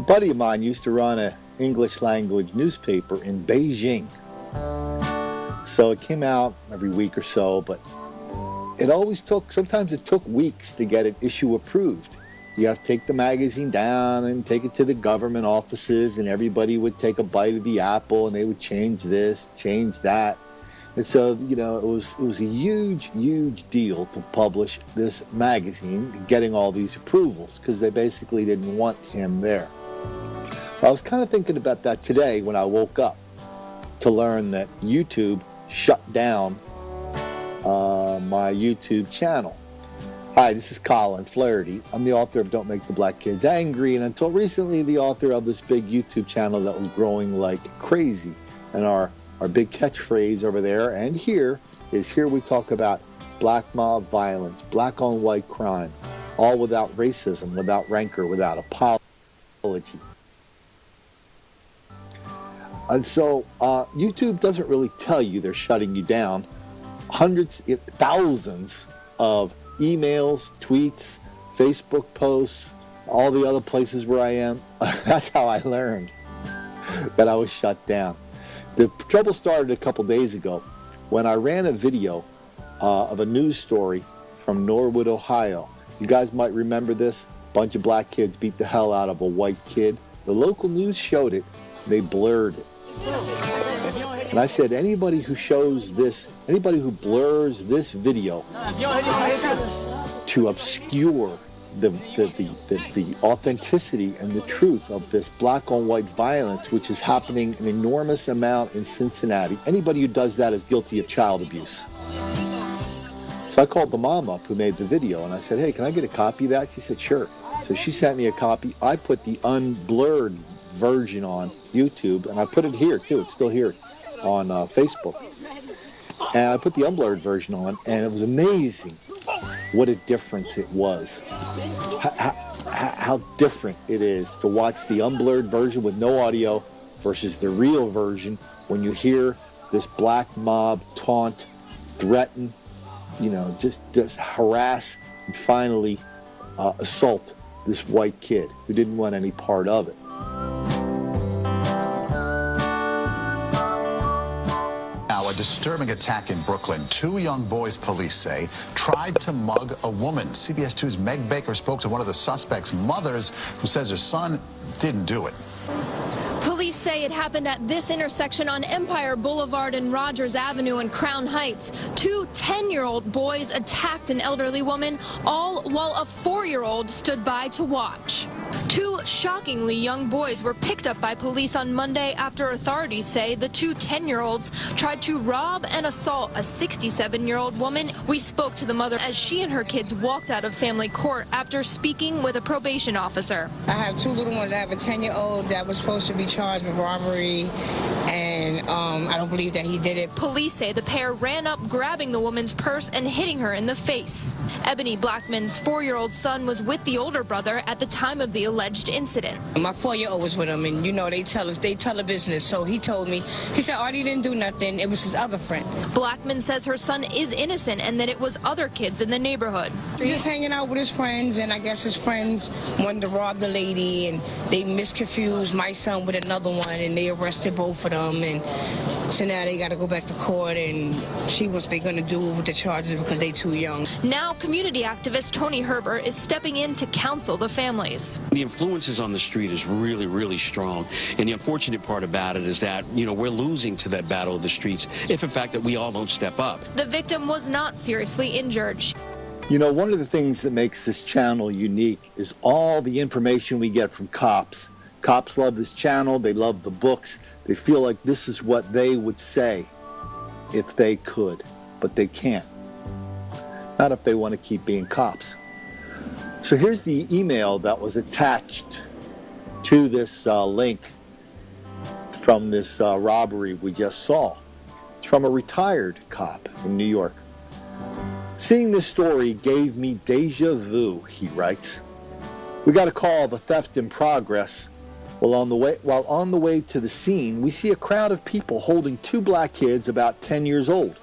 buddy of mine used to run an English language newspaper in Beijing. So it came out every week or so, but sometimes it took weeks to get an issue approved. You have to take the magazine down and take it to the government offices, and everybody would take a bite of the apple, and they would change this, change that. And so, it was a huge, huge deal to publish this magazine, getting all these approvals, because they basically didn't want him there. I was kind of thinking about that today when I woke up to learn that YouTube shut down my YouTube channel. Hi, this is Colin Flaherty. I'm the author of Don't Make the Black Kids Angry, and until recently the author of this big YouTube channel that was growing like crazy. And our big catchphrase over there and here is, here we talk about black mob violence, black on white crime, all without racism, without rancor, without apology. And so YouTube doesn't really tell you they're shutting you down. Hundreds, thousands of emails, tweets, Facebook posts, all the other places where I am. That's how I learned that I was shut down. The trouble started a couple days ago when I ran a video of a news story from Norwood, Ohio. You guys might remember this. A bunch of black kids beat the hell out of a white kid. The local news showed it. They blurred it. And I said, anybody who blurs this video to obscure the authenticity and the truth of this black on white violence, which is happening an enormous amount in Cincinnati, anybody who does that is guilty of child abuse. So I called the mom up who made the video, and I said, hey, can I get a copy of that? She said, sure. So she sent me a copy. I put the unblurred version on YouTube, and I put it here too. It's still here on Facebook. And I put the unblurred version on, and it was amazing what a difference it was. How different it is to watch the unblurred version with no audio versus the real version when you hear this black mob taunt, threaten, just harass and finally assault this white kid who didn't want any part of it. A disturbing attack in Brooklyn. Two young boys, police say, tried to mug a woman. CBS 2's Meg Baker spoke to one of the suspects' mothers, who says her son didn't do it. Police say it happened at this intersection on Empire Boulevard and Rogers Avenue in Crown Heights. Two 10-year-old boys attacked an elderly woman, all while a 4-year-old stood by to watch. Two shockingly young boys were picked up by police on Monday after authorities say the two 10-year-olds tried to rob and assault a 67-year-old woman. We spoke to the mother as she and her kids walked out of family court after speaking with a probation officer. I have two little ones. I have a 10-year-old that was supposed to be charged with robbery, and I don't believe that he did it. Police say the pair ran up, grabbing the woman's purse and hitting her in the face. Ebony Blackman's 4-year-old son was with the older brother at the time of the alleged incident. My 4-year-old was with him, and they tell the business. So he told me, he said Artie didn't do nothing. It was his other friend. Blackman says her son is innocent and that it was other kids in the neighborhood. Just hanging out with his friends, and I guess his friends wanted to rob the lady, and they misconfused my son with another one, and they arrested both of them. And so now they got to go back to court and see what they're going to do with the charges because they're too young. Now, community activist Tony Herbert is stepping in to counsel the families. The influences on the street is really, really strong. And the unfortunate part about it is that, we're losing to that battle of the streets if, in fact, that we all don't step up. The victim was not seriously injured. One of the things that makes this channel unique is all the information we get from cops. Cops love this channel. They love the books. They feel like this is what they would say if they could, but they can't. Not if they want to keep being cops. So here's the email that was attached to this link from this robbery we just saw. It's from a retired cop in New York. Seeing this story gave me deja vu, he writes. We got a call of a theft in progress. While on the way to the scene, we see a crowd of people holding two black kids about 10 years old.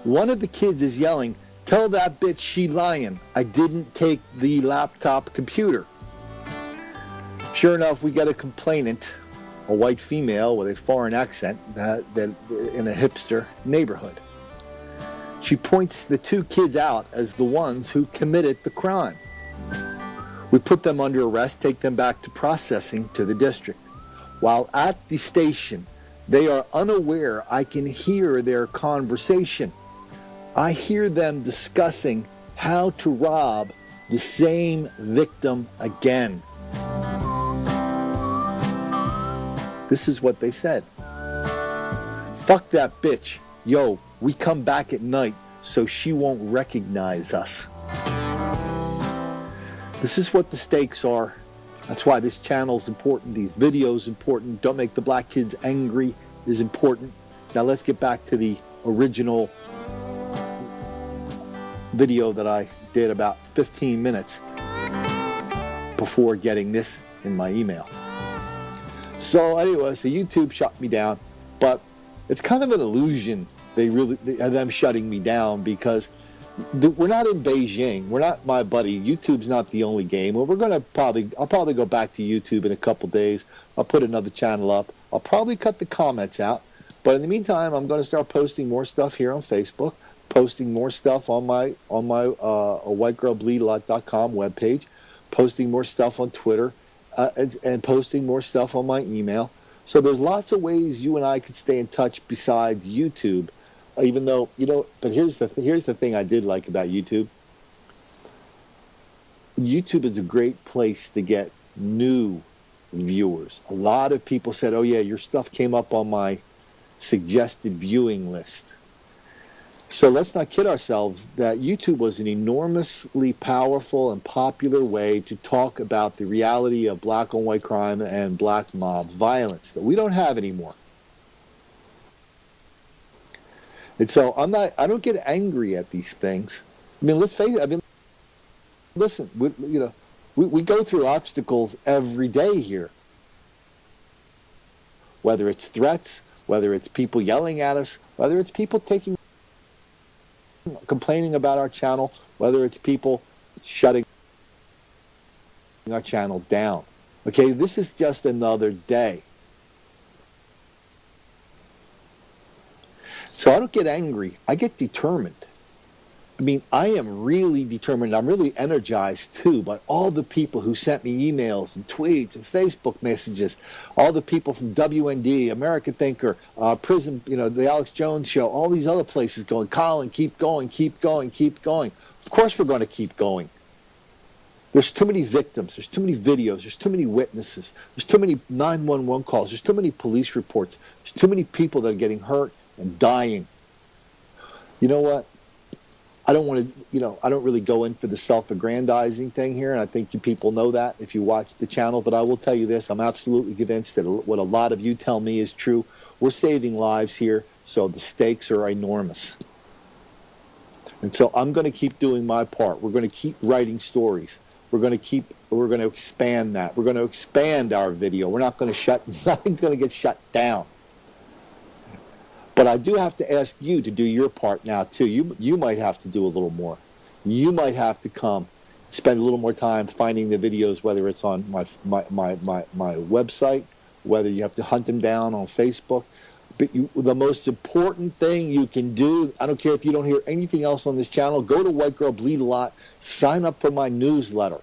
One of the kids is yelling, "Tell that bitch she lying. I didn't take the laptop computer." Sure enough, we get a complainant, a white female with a foreign accent that in a hipster neighborhood. She points the two kids out as the ones who committed the crime. We put them under arrest, take them back to processing to the district. While at the station, they are unaware I can hear their conversation. I hear them discussing how to rob the same victim again. This is what they said. Fuck that bitch. Yo, we come back at night so she won't recognize us. This is what the stakes are. That's why this channel is important. These videos important. Don't make the black kids angry is important. Now let's get back to the original video that I did about 15 minutes before getting this in my email. So anyway, so YouTube shut me down, but it's kind of an illusion them shutting me down, because we're not in Beijing. We're not, my buddy. YouTube's not the only game. Well, I'll probably go back to YouTube in a couple days. I'll put another channel up. I'll probably cut the comments out. But in the meantime, I'm going to start posting more stuff here on Facebook, posting more stuff on my whitegirlbleedalot.com webpage, posting more stuff on Twitter, and posting more stuff on my email. So there's lots of ways you and I could stay in touch besides YouTube. Even though, but here's the thing I did like about YouTube. YouTube is a great place to get new viewers. A lot of people said, oh yeah, your stuff came up on my suggested viewing list. So let's not kid ourselves that YouTube was an enormously powerful and popular way to talk about the reality of black on white crime and black mob violence that we don't have anymore. And so I don't get angry at these things. I mean, let's face it. Listen, we go through obstacles every day here. Whether it's threats, whether it's people yelling at us, whether it's people complaining about our channel, whether it's people shutting our channel down. Okay, this is just another day. So I don't get angry. I get determined. I mean, I am really determined. I'm really energized, too, by all the people who sent me emails and tweets and Facebook messages, all the people from WND, American Thinker, Prism, the Alex Jones Show, all these other places going, Colin, keep going, keep going, keep going. Of course we're going to keep going. There's too many victims. There's too many videos. There's too many witnesses. There's too many 911 calls. There's too many police reports. There's too many people that are getting hurt and dying. You know what? I don't want to, I don't really go in for the self-aggrandizing thing here, and I think you people know that if you watch the channel, but I will tell you this, I'm absolutely convinced that what a lot of you tell me is true. We're saving lives here, so the stakes are enormous. And so I'm going to keep doing my part. We're going to keep writing stories. We're going to expand that. We're going to expand our video. We're not going to nothing's going to get shut down. But I do have to ask you to do your part now, too. You might have to do a little more. You might have to spend a little more time finding the videos, whether it's on my website, whether you have to hunt them down on Facebook. But the most important thing you can do, I don't care if you don't hear anything else on this channel, go to White Girl Bleed a Lot, sign up for my newsletter.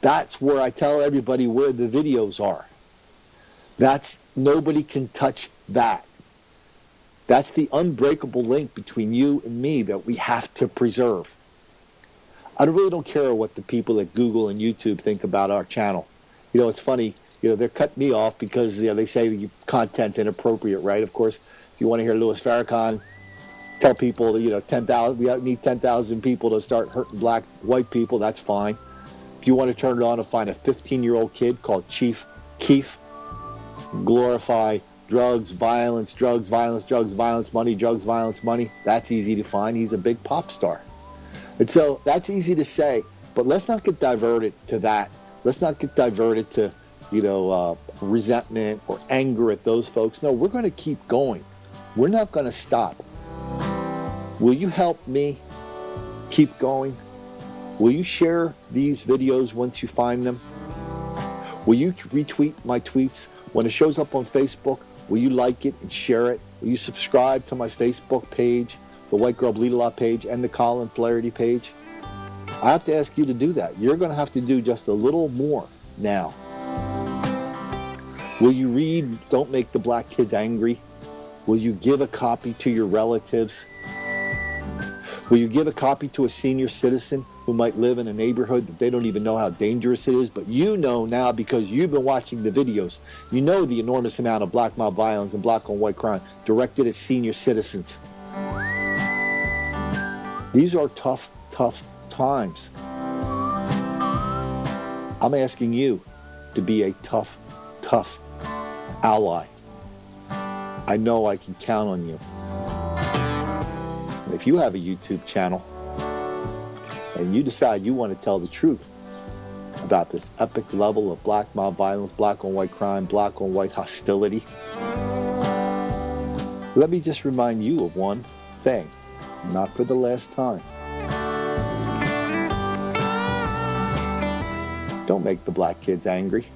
That's where I tell everybody where the videos are. Nobody can touch that. That's the unbreakable link between you and me that we have to preserve. I really don't care what the people at Google and YouTube think about our channel. It's funny, they're cutting me off because they say the content's inappropriate, right? Of course, if you want to hear Louis Farrakhan tell people, 10,000, we need 10,000 people to start hurting white people, that's fine. If you want to turn it on and find a 15-year-old kid called Chief Keef, glorify drugs, violence, money, drugs, violence, money. That's easy to find. He's a big pop star. And so that's easy to say, but let's not get diverted to that. Let's not get diverted to, resentment or anger at those folks. No, we're going to keep going. We're not going to stop. Will you help me keep going? Will you share these videos once you find them? Will you retweet my tweets? When it shows up on Facebook, will you like it and share it? Will you subscribe to my Facebook page, the White Girl Bleed a Lot page, and the Colin Flaherty page? I have to ask you to do that. You're going to have to do just a little more now. Will you read Don't Make the Black Kids Angry? Will you give a copy to your relatives? Will you give a copy to a senior citizen who might live in a neighborhood that they don't even know how dangerous it is, but you know now because you've been watching the videos. You know the enormous amount of black mob violence and black on white crime directed at senior citizens. These are tough, tough times. I'm asking you to be a tough, tough ally. I know I can count on you. And if you have a YouTube channel and you decide you want to tell the truth about this epic level of black mob violence, black on white crime, black on white hostility, let me just remind you of one thing, not for the last time. Don't make the black kids angry.